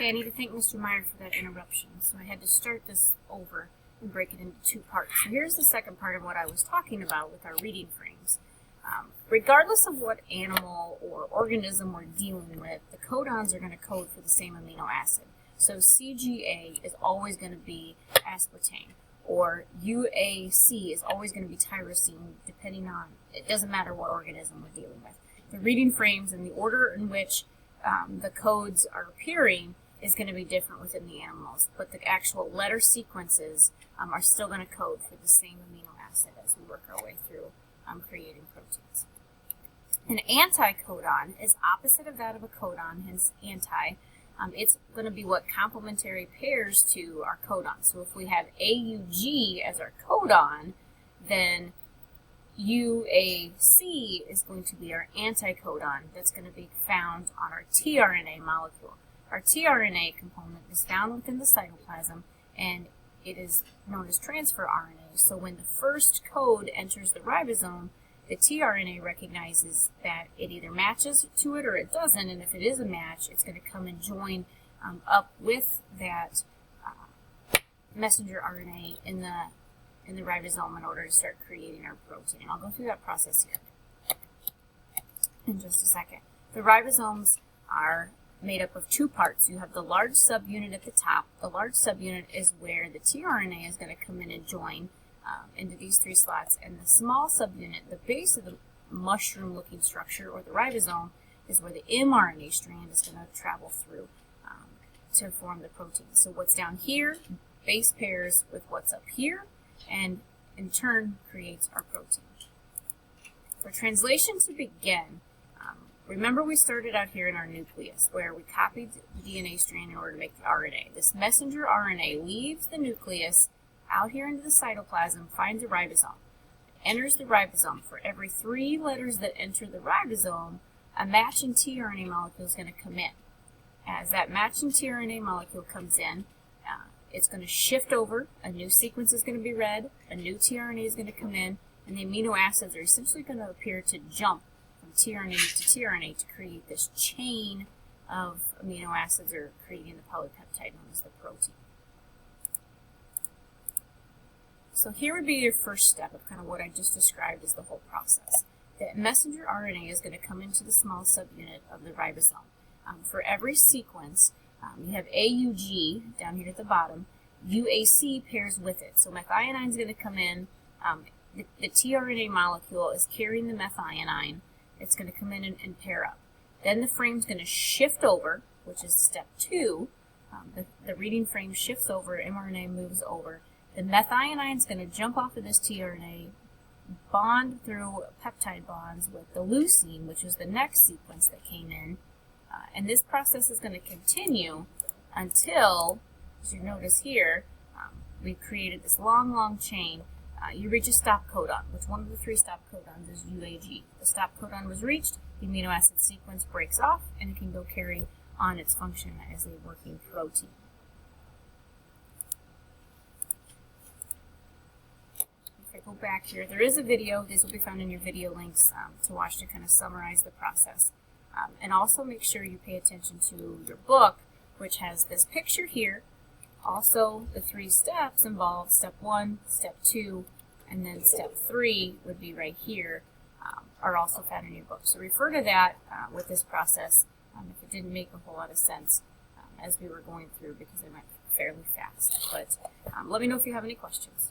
Okay, I need to thank Mr. Meyer for that interruption. So I had to start this over and break it into two parts. So here's the second part of what I was talking about with our reading frames. Regardless of what animal or organism we're dealing with, the codons are going to code for the same amino acid. So CGA is always going to be aspartame, or UAC is always going to be tyrosine, depending on, it doesn't matter what organism we're dealing with. The reading frames and the order in which the codes are appearing is going to be different within the animals, but the actual letter sequences are still going to code for the same amino acid as we work our way through creating proteins. An anticodon is opposite of that of a codon, hence anti. It's going to be what complementary pairs to our codon. So if we have AUG as our codon, then UAC is going to be our anticodon that's going to be found on our tRNA molecule. Our tRNA component is found within the cytoplasm, and it is known as transfer RNA. So when the first code enters the ribosome, the tRNA recognizes that it either matches to it or it doesn't, and if it is a match, it's going to come and join up with that messenger RNA in the ribosome in order to start creating our protein. And I'll go through that process here in just a second. The ribosomes are made up of two parts. You have the large subunit at the top. The large subunit is where the tRNA is going to come in and join into these three slots, and the small subunit, the base of the mushroom-looking structure, or the ribosome, is where the mRNA strand is going to travel through to form the protein. So what's down here base pairs with what's up here, and in turn creates our protein. For translation to begin, remember we started out here in our nucleus where we copied the DNA strand in order to make the RNA. This messenger RNA leaves the nucleus out here into the cytoplasm, finds a ribosome, enters the ribosome. For every 3 letters that enter the ribosome, a matching tRNA molecule is going to come in. As that matching tRNA molecule comes in, it's going to shift over, a new sequence is going to be read, a new tRNA is going to come in, and the amino acids are essentially going to appear to jump from tRNA to tRNA to create this chain of amino acids, or creating the polypeptide known as the protein. So here would be your first step of kind of what I just described as the whole process. The messenger RNA is going to come into the small subunit of the ribosome. For every sequence, you have AUG down here at the bottom. UAC pairs with it. So methionine is going to come in. The tRNA molecule is carrying the methionine. It's going to come in and pair up. Then the frame is going to shift over, which is step 2. The reading frame shifts over, mRNA moves over. The methionine is going to jump off of this tRNA, bond through peptide bonds with the leucine, which is the next sequence that came in. And this process is going to continue until, as you notice here, we've created this long, long chain. You reach a stop codon, which one of the 3 stop codons is UAG. The stop codon was reached, the amino acid sequence breaks off, and it can go carry on its function as a working protein. Go back here. There is a video. These will be found in your video links to watch to kind of summarize the process. And also make sure you pay attention to your book, which has this picture here. Also, the 3 steps involved step 1, step 2, and then step 3 would be right here, are also found in your book. So refer to that with this process if it didn't make a whole lot of sense as we were going through, because it went fairly fast. But let me know if you have any questions.